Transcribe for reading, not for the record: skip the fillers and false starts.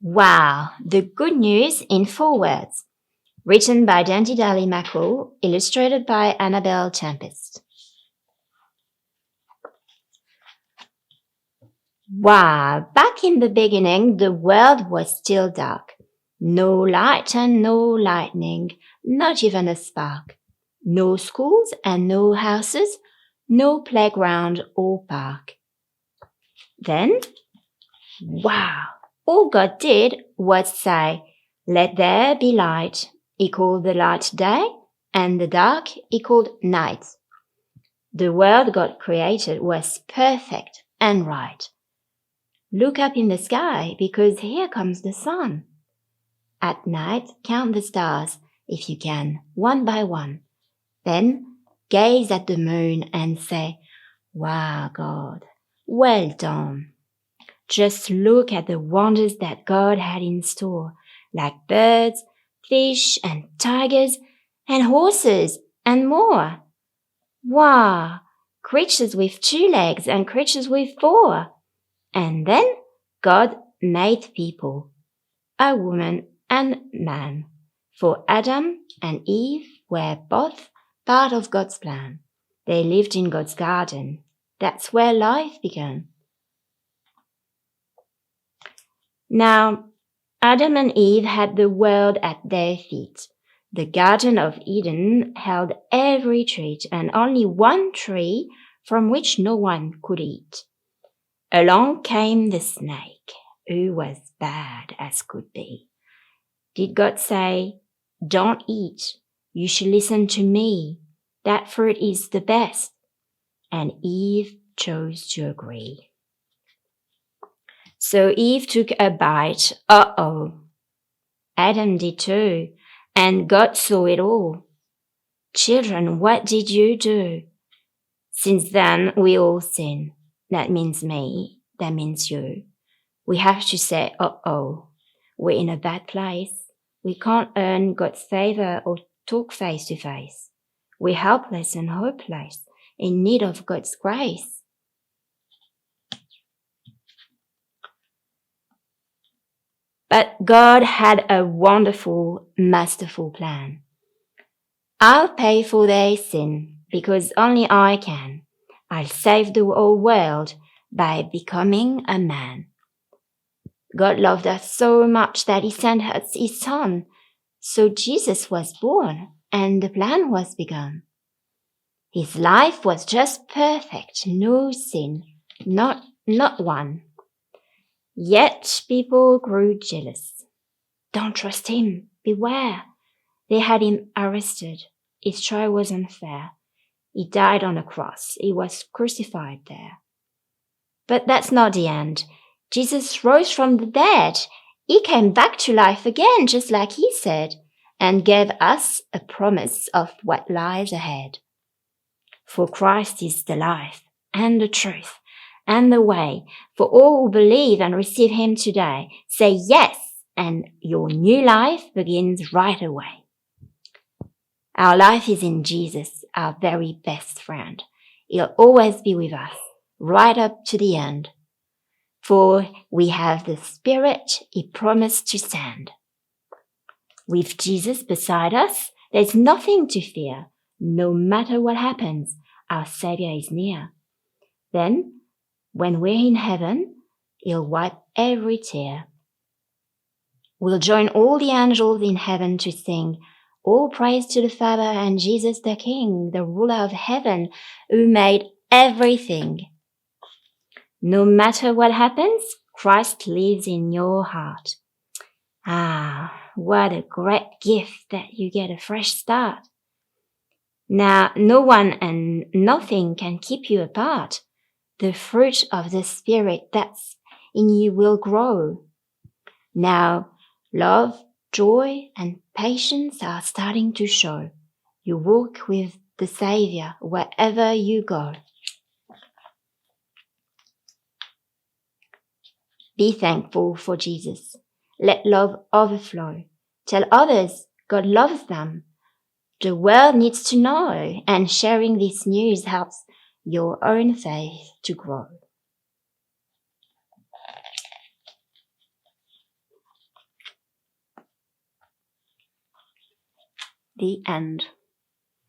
Wow, the good news in 4 words. Written by Dandi Mackall, illustrated by Annabel Tepest. Wow, back in the beginning, the world was still dark. No light and no lightning, not even a spark. No schools and no houses, no playground or park. Then, wow, all God did was say, "Let there be light." He called the light day, and the dark he called night. The world God created was perfect and right. Look up in the sky, because here comes the sun. At night, count the stars, if you can, one by one. Then gaze at the moon and say, "Wow, God, well done." Just look at the wonders that God had in store, like birds, fish, and tigers, and horses, and more. Wow! Creatures with 2 legs and creatures with 4. And then God made people, a woman and man, for Adam and Eve were both part of God's plan. They lived in God's garden. That's where life began. Now, Adam and Eve had the world at their feet. The Garden of Eden held every treat and only one tree from which no one could eat. Along came the snake, who was bad as could be. Did God say, "Don't eat, you should listen to me, that fruit is the best"? And Eve chose to agree. So Eve took a bite. Uh-oh. Adam did too, and God saw it all. Children, what did you do? Since then, we all sin. That means me. That means you. We have to say, uh-oh, we're in a bad place. We can't earn God's favor or talk face to face. We're helpless and hopeless, in need of God's grace. But God had a wonderful, masterful plan. "I'll pay for their sin, because only I can. I'll save the whole world by becoming a man." God loved us so much that He sent us His Son. So Jesus was born, and the plan was begun. His life was just perfect, no sin, not one. Yet people grew jealous. "Don't trust him, beware." They had him arrested. His trial was unfair. He died on a cross. He was crucified there. But that's not the end. Jesus rose from the dead. He came back to life again, just like He said, and gave us a promise of what lies ahead. For Christ is the life and the truth and the way for all who believe and receive Him today. Say yes, and your new life begins right away. Our life is in Jesus, our very best friend. He'll always be with us, right up to the end. For we have the Spirit He promised to send. With Jesus beside us, there's nothing to fear. No matter what happens, our Savior is near. Then, when we're in heaven, He'll wipe every tear. We'll join all the angels in heaven to sing, "All praise to the Father and Jesus the King, the ruler of heaven, who made everything." No matter what happens, Christ lives in your heart. Ah, what a great gift that you get a fresh start. Now, no one and nothing can keep you apart. The fruit of the Spirit that's in you will grow. Now, love, joy, and patience are starting to show. You walk with the Savior wherever you go. Be thankful for Jesus. Let love overflow. Tell others God loves them. The world needs to know, and sharing this news helps your own faith to grow. The end.